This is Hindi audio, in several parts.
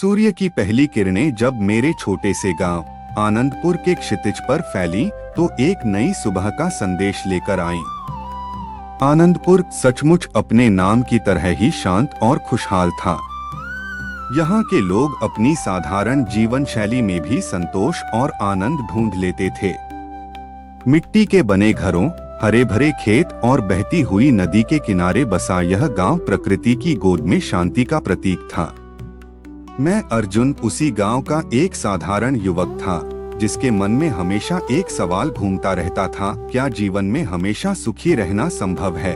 सूर्य की पहली किरणें जब मेरे छोटे से गांव आनंदपुर के क्षितिज पर फैली तो एक नई सुबह का संदेश लेकर आईं। आनंदपुर सचमुच अपने नाम की तरह ही शांत और खुशहाल था। यहाँ के लोग अपनी साधारण जीवन शैली में भी संतोष और आनंद ढूंढ लेते थे। मिट्टी के बने घरों, हरे भरे खेत और बहती हुई नदी के किनारे बसा यह गांव प्रकृति की गोद में शांति का प्रतीक था। मैं अर्जुन उसी गांव का एक साधारण युवक था, जिसके मन में हमेशा एक सवाल घूमता रहता था, क्या जीवन में हमेशा सुखी रहना संभव है?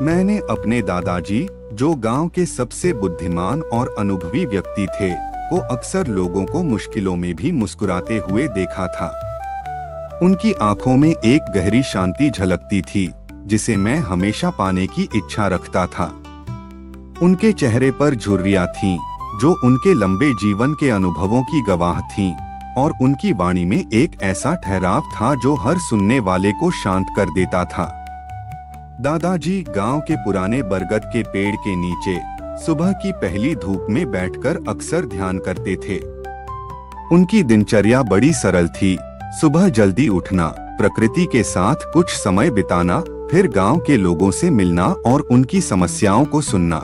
मैंने अपने दादाजी, जो गांव के सबसे बुद्धिमान और अनुभवी व्यक्ति थे, को अक्सर लोगों को मुश्किलों में भी मुस्कुराते हुए देखा था। उनकी आंखों में एक गहरी शांति झलकती थी, जिसे मैं हमेशा पाने की इच्छा रखता था। उनके चेहरे पर झुर्रियां थीं, जो उनके लंबे जीवन के अनुभवों की गवाह थीं, और उनकी वाणी में एक ऐसा ठहराव था जो हर सुनने वाले को शांत कर देता था। दादाजी गांव के पुराने बरगद के पेड़ के नीचे सुबह की पहली धूप में बैठकर अक्सर ध्यान करते थे। उनकी दिनचर्या बड़ी सरल थी। सुबह जल्दी उठना, प्रकृति के साथ कुछ समय बिताना, फिर गांव के लोगों से मिलना और उनकी समस्याओं को सुनना।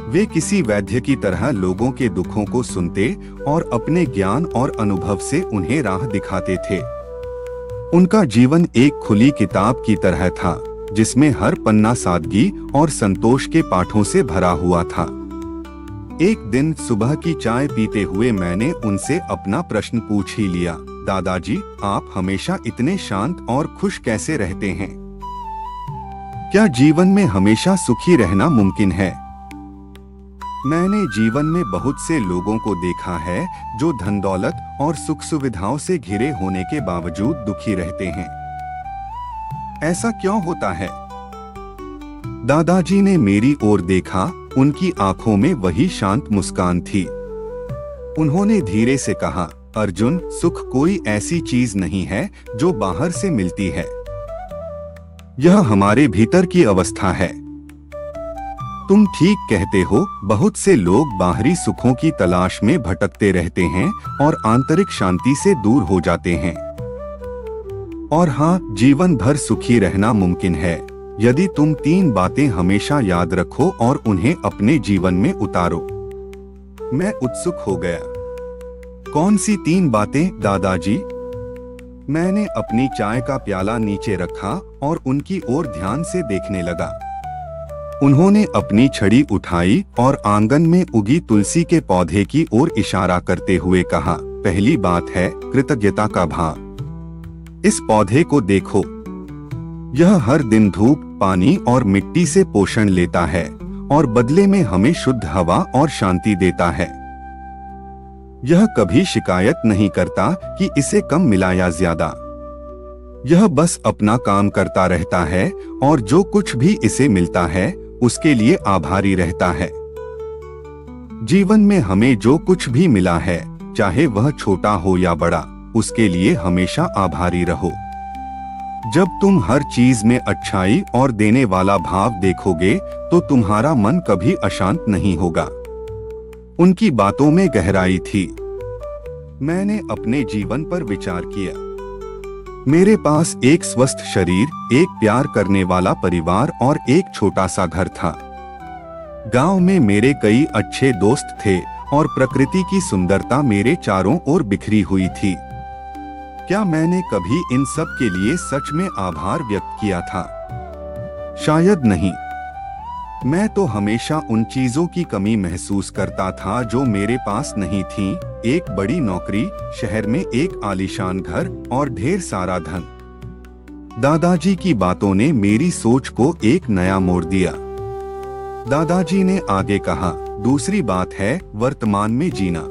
वे किसी वैद्य की तरह लोगों के दुखों को सुनते और अपने ज्ञान और अनुभव से उन्हें राह दिखाते थे। उनका जीवन एक खुली किताब की तरह था, जिसमें हर पन्ना सादगी और संतोष के पाठों से भरा हुआ था। एक दिन सुबह की चाय पीते हुए मैंने उनसे अपना प्रश्न पूछ ही लिया, दादाजी, आप हमेशा इतने शांत और खुश कैसे रहते हैं? क्या जीवन में हमेशा सुखी रहना मुमकिन है? मैंने जीवन में बहुत से लोगों को देखा है जो धन दौलत और सुख सुविधाओं से घिरे होने के बावजूद दुखी रहते हैं। ऐसा क्यों होता है? दादाजी ने मेरी ओर देखा। उनकी आंखों में वही शांत मुस्कान थी। उन्होंने धीरे से कहा, अर्जुन, सुख कोई ऐसी चीज नहीं है जो बाहर से मिलती है। यह हमारे भीतर की अवस्था है। तुम ठीक कहते हो, बहुत से लोग बाहरी सुखों की तलाश में भटकते रहते हैं और आंतरिक शांति से दूर हो जाते हैं। और हाँ, जीवन भर सुखी रहना मुमकिन है, यदि तुम 3 बातें हमेशा याद रखो और उन्हें अपने जीवन में उतारो। मैं उत्सुक हो गया। कौन सी 3 बातें, दादाजी? मैंने अपनी चाय का प्याला नीचे रखा और उनकी ओर ध्यान से देखने लगा। उन्होंने अपनी छड़ी उठाई और आंगन में उगी तुलसी के पौधे की ओर इशारा करते हुए कहा, पहली बात है कृतज्ञता का भाव। इस पौधे को देखो, यह हर दिन धूप, पानी और मिट्टी से पोषण लेता है और बदले में हमें शुद्ध हवा और शांति देता है। यह कभी शिकायत नहीं करता कि इसे कम मिला या ज्यादा। यह बस अपना काम करता रहता है और जो कुछ भी इसे मिलता है उसके लिए आभारी रहता है। जीवन में हमें जो कुछ भी मिला है, चाहे वह छोटा हो या बड़ा, उसके लिए हमेशा आभारी रहो। जब तुम हर चीज में अच्छाई और देने वाला भाव देखोगे तो तुम्हारा मन कभी अशांत नहीं होगा। उनकी बातों में गहराई थी। मैंने अपने जीवन पर विचार किया। मेरे पास एक स्वस्थ शरीर, एक प्यार करने वाला परिवार और एक छोटा सा घर था। गांव में मेरे कई अच्छे दोस्त थे और प्रकृति की सुंदरता मेरे चारों ओर बिखरी हुई थी। क्या मैंने कभी इन सब के लिए सच में आभार व्यक्त किया था? शायद नहीं। मैं तो हमेशा उन चीजों की कमी महसूस करता था जो मेरे पास नहीं थीं। एक बड़ी नौकरी, शहर में एक आलीशान घर और ढेर सारा धन। दादाजी की बातों ने मेरी सोच को एक नया मोड़ दिया। दादाजी ने आगे कहा, दूसरी बात है वर्तमान में जीना।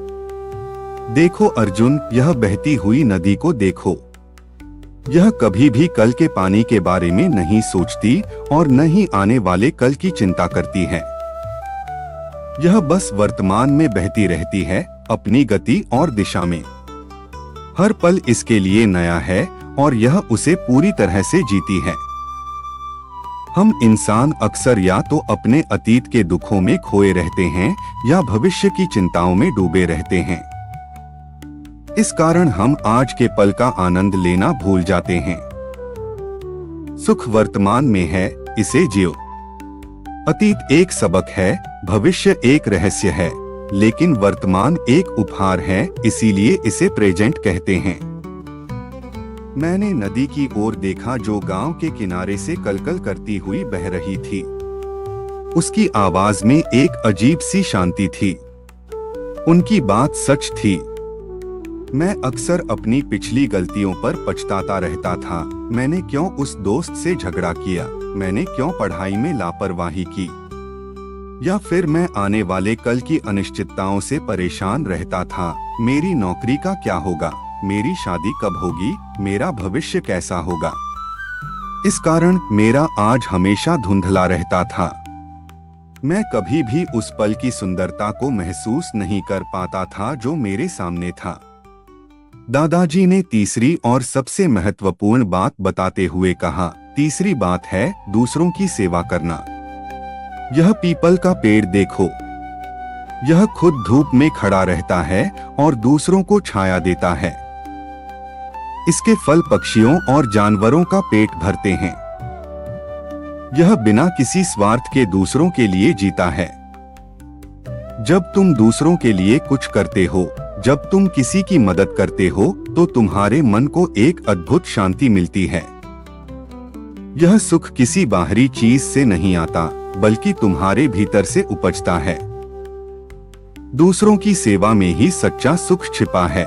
देखो अर्जुन, यह बहती हुई नदी को देखो। यह कभी भी कल के पानी के बारे में नहीं सोचती और न ही आने वाले कल की चिंता करती है। यह बस वर्तमान में बहती रहती है, अपनी गति और दिशा में। हर पल इसके लिए नया है और यह उसे पूरी तरह से जीती है। हम इंसान अक्सर या तो अपने अतीत के दुखों में खोए रहते हैं या भविष्य की चिंताओं में डूबे रहते हैं। इस कारण हम आज के पल का आनंद लेना भूल जाते हैं। सुख वर्तमान में है, इसे जियो। अतीत एक सबक है, भविष्य एक रहस्य है, लेकिन वर्तमान एक उपहार है, इसीलिए इसे प्रेजेंट कहते हैं। मैंने नदी की ओर देखा जो गांव के किनारे से कलकल करती हुई बह रही थी। उसकी आवाज में एक अजीब सी शांति थी। उनकी बात सच थी। मैं अक्सर अपनी पिछली गलतियों पर पछताता रहता था। मैंने क्यों उस दोस्त से झगड़ा किया, मैंने क्यों पढ़ाई में लापरवाही की, या फिर मैं आने वाले कल की अनिश्चितताओं से परेशान रहता था। मेरी नौकरी का क्या होगा, मेरी शादी कब होगी, मेरा भविष्य कैसा होगा। इस कारण मेरा आज हमेशा धुंधला रहता था। मैं कभी भी उस पल की सुंदरता को महसूस नहीं कर पाता था जो मेरे सामने था। दादाजी ने तीसरी और सबसे महत्वपूर्ण बात बताते हुए कहा, तीसरी बात है दूसरों की सेवा करना। यह पीपल का पेड़ देखो, यह खुद धूप में खड़ा रहता है और दूसरों को छाया देता है। इसके फल पक्षियों और जानवरों का पेट भरते हैं। यह बिना किसी स्वार्थ के दूसरों के लिए जीता है। जब तुम दूसरों के लिए कुछ करते हो, जब तुम किसी की मदद करते हो, तो तुम्हारे मन को एक अद्भुत शांति मिलती है। यह सुख किसी बाहरी चीज से नहीं आता, बल्कि तुम्हारे भीतर से उपजता है। दूसरों की सेवा में ही सच्चा सुख छिपा है।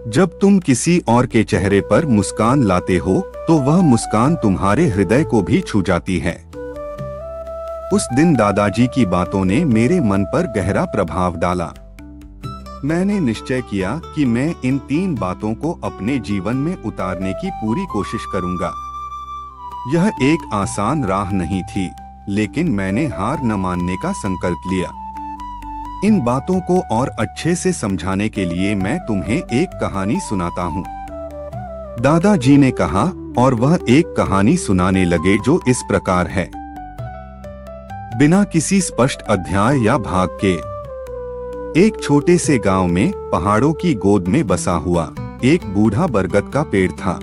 जब तुम किसी और के चेहरे पर मुस्कान लाते हो, तो वह मुस्कान तुम्हारे हृदय को भी छू जाती है। उस दिन दादाजी की बातों ने मेरे मन पर गहरा प्रभाव डाला। मैंने निश्चय किया कि मैं इन 3 बातों को अपने जीवन में उतारने की पूरी कोशिश करूंगा। यह एक आसान राह नहीं थी, लेकिन मैंने हार न मानने का संकल्प लिया। इन बातों को और अच्छे से समझाने के लिए मैं तुम्हें एक कहानी सुनाता हूँ। दादाजी ने कहा, और वह एक कहानी सुनाने लगे जो इस प्रकार है। बिना किसी स्पष्ट अध्याय या भाग के, एक छोटे से गांव में पहाड़ों की गोद में बसा हुआ एक बूढ़ा बरगद का पेड़ था।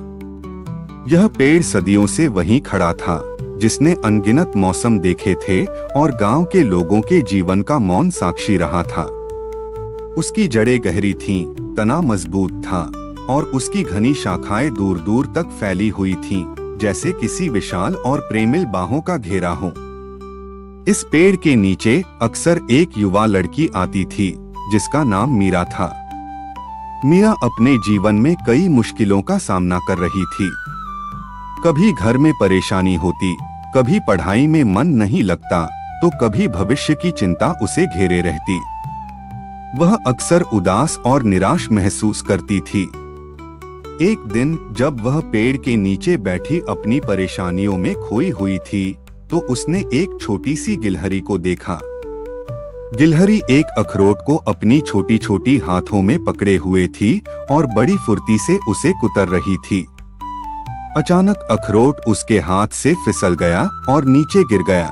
यह पेड़ सदियों से वहीं खड़ा था, जिसने अनगिनत मौसम देखे थे और गांव के लोगों के जीवन का मौन साक्षी रहा था। उसकी जड़ें गहरी थीं, तना मजबूत था और उसकी घनी शाखाएं दूर दूर तक फैली हुई थीं, जैसे किसी विशाल और प्रेमिल बाहों का घेरा हो। इस पेड़ के नीचे अक्सर एक युवा लड़की आती थी, जिसका नाम मीरा था। मीरा अपने जीवन में कई मुश्किलों का सामना कर रही थी। कभी घर में परेशानी होती, कभी पढ़ाई में मन नहीं लगता, तो कभी भविष्य की चिंता उसे घेरे रहती। वह अक्सर उदास और निराश महसूस करती थी। एक दिन जब वह पेड़ के नीचे बैठी अपनी परेशानियों में खोई हुई थी, तो उसने एक छोटी सी गिलहरी को देखा। गिलहरी एक अखरोट को अपनी छोटी छोटी हाथों में पकड़े हुए थी और बड़ी फुर्ती से उसे कुतर रही थी। अचानक अखरोट उसके हाथ से फिसल गया और नीचे गिर गया।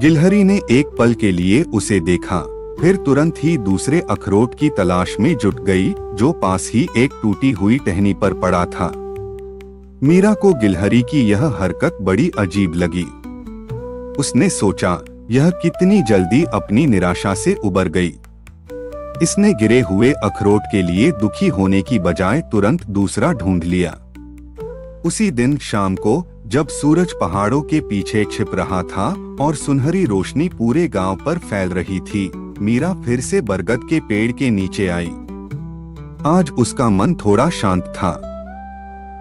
गिलहरी ने एक पल के लिए उसे देखा, फिर तुरंत ही दूसरे अखरोट की तलाश में जुट गई, जो पास ही एक टूटी हुई टहनी पर पड़ा था। मीरा को गिलहरी की यह हरकत बड़ी अजीब लगी। उसने सोचा, यह कितनी जल्दी अपनी निराशा से उबर गई। इसने गिरे हुए अखरोट के लिए दुखी होने की बजाय तुरंत दूसरा ढूंढ लिया। उसी दिन शाम को, जब सूरज पहाड़ों के पीछे छिप रहा था और सुनहरी रोशनी पूरे गांव पर फैल रही थी, मीरा फिर से बरगद के पेड़ के नीचे आई। आज उसका मन थोड़ा शांत था।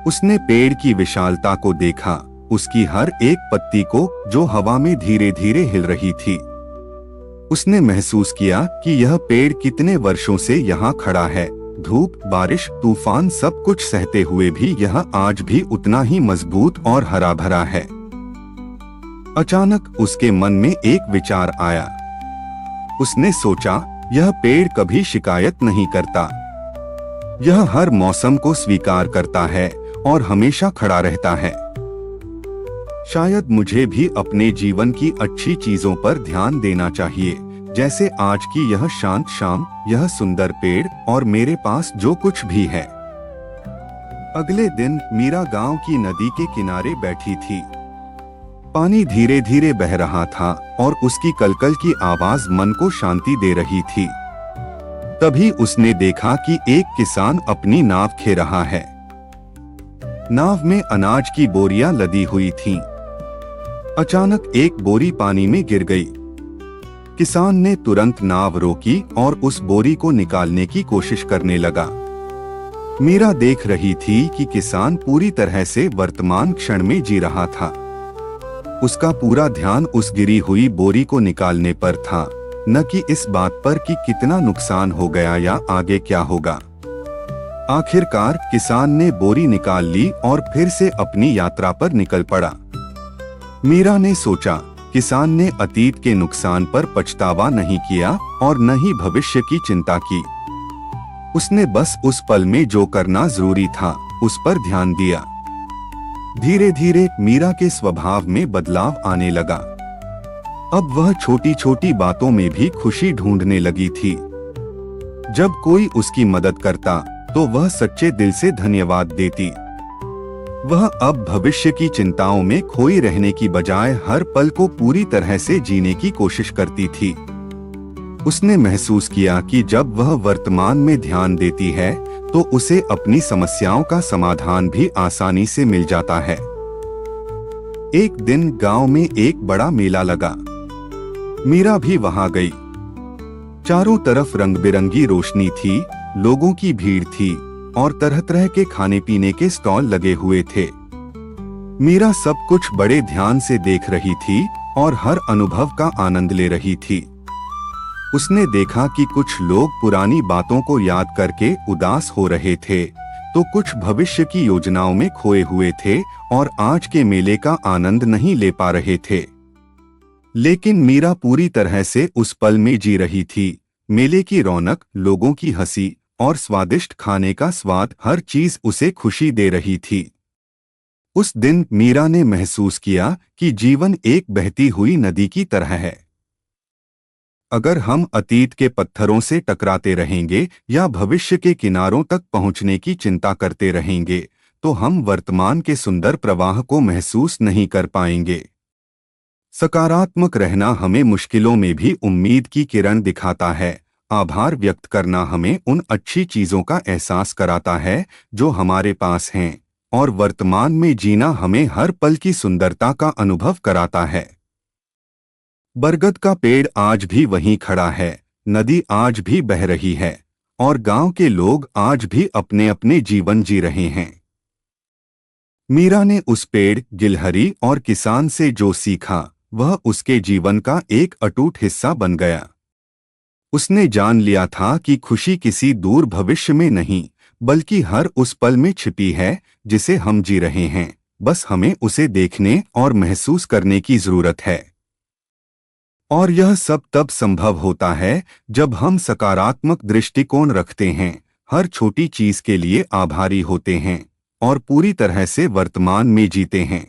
उसने पेड़ की विशालता को देखा, उसकी हर एक पत्ती को जो हवा में धीरे धीरे हिल रही थी। उसने महसूस किया कि यह पेड़ कितने वर्षों से यहाँ खड़ा है। धूप, बारिश, तूफान सब कुछ सहते हुए भी यह आज भी उतना ही मजबूत और हरा भरा है। अचानक उसके मन में एक विचार आया। उसने सोचा, यह पेड़ कभी शिकायत नहीं करता। यह हर मौसम को स्वीकार करता है और हमेशा खड़ा रहता है। शायद मुझे भी अपने जीवन की अच्छी चीजों पर ध्यान देना चाहिए, जैसे आज की यह शांत शाम, यह सुंदर पेड़ और मेरे पास जो कुछ भी है। अगले दिन मीरा गांव की नदी के किनारे बैठी थी। पानी धीरे धीरे बह रहा था और उसकी कलकल की आवाज मन को शांति दे रही थी। तभी उसने देखा कि एक किसान अपनी नाव खे रहा है। नाव में अनाज की बोरियां लदी हुई थीं। अचानक एक बोरी पानी में गिर गई। किसान ने तुरंत नाव रोकी और उस बोरी को निकालने की कोशिश करने लगा। मीरा देख रही थी कि किसान पूरी तरह से वर्तमान क्षण में जी रहा था। उसका पूरा ध्यान उस गिरी हुई बोरी को निकालने पर था, न कि इस बात पर कि कितना नुकसान हो गया या आगे क्या होगा। आखिरकार किसान ने बोरी निकाल ली और फिर से अपनी यात्रा पर निकल पड़ा। मीरा ने सोचा, किसान ने अतीत के नुकसान पर पछतावा नहीं किया और न ही भविष्य की चिंता की। उसने बस उस पल में जो करना जरूरी था उस पर ध्यान दिया। धीरे धीरे मीरा के स्वभाव में बदलाव आने लगा। अब वह छोटी छोटी बातों में भी खुशी ढूंढने लगी थी। जब कोई उसकी मदद करता तो वह सच्चे दिल से धन्यवाद देती। वह अब भविष्य की चिंताओं में खोई रहने की बजाय हर पल को पूरी तरह से जीने की कोशिश करती थी। उसने महसूस किया कि जब वह वर्तमान में ध्यान देती है तो उसे अपनी समस्याओं का समाधान भी आसानी से मिल जाता है। एक दिन गांव में एक बड़ा मेला लगा। मीरा भी वहां गई। चारों तरफ रंग बिरंगी रोशनी थी, लोगों की भीड़ थी और तरह तरह के खाने पीने के स्टॉल लगे हुए थे। मीरा सब कुछ बड़े ध्यान से देख रही थी और हर अनुभव का आनंद ले रही थी। उसने देखा कि कुछ लोग पुरानी बातों को याद करके उदास हो रहे थे, तो कुछ भविष्य की योजनाओं में खोए हुए थे और आज के मेले का आनंद नहीं ले पा रहे थे। लेकिन मीरा पूरी तरह से उस पल में जी रही थी। मेले की रौनक, लोगों की हंसी और स्वादिष्ट खाने का स्वाद, हर चीज उसे खुशी दे रही थी। उस दिन मीरा ने महसूस किया कि जीवन एक बहती हुई नदी की तरह है। अगर हम अतीत के पत्थरों से टकराते रहेंगे या भविष्य के किनारों तक पहुंचने की चिंता करते रहेंगे, तो हम वर्तमान के सुंदर प्रवाह को महसूस नहीं कर पाएंगे। सकारात्मक रहना हमें मुश्किलों में भी उम्मीद की किरण दिखाता है। आभार व्यक्त करना हमें उन अच्छी चीजों का एहसास कराता है जो हमारे पास हैं, और वर्तमान में जीना हमें हर पल की सुंदरता का अनुभव कराता है। बरगद का पेड़ आज भी वहीं खड़ा है, नदी आज भी बह रही है और गांव के लोग आज भी अपने अपने जीवन जी रहे हैं। मीरा ने उस पेड़, गिलहरी और किसान से जो सीखा वह उसके जीवन का एक अटूट हिस्सा बन गया। उसने जान लिया था कि खुशी किसी दूर भविष्य में नहीं, बल्कि हर उस पल में छिपी है जिसे हम जी रहे हैं। बस हमें उसे देखने और महसूस करने की जरूरत है। और यह सब तब संभव होता है जब हम सकारात्मक दृष्टिकोण रखते हैं, हर छोटी चीज के लिए आभारी होते हैं और पूरी तरह से वर्तमान में जीते हैं।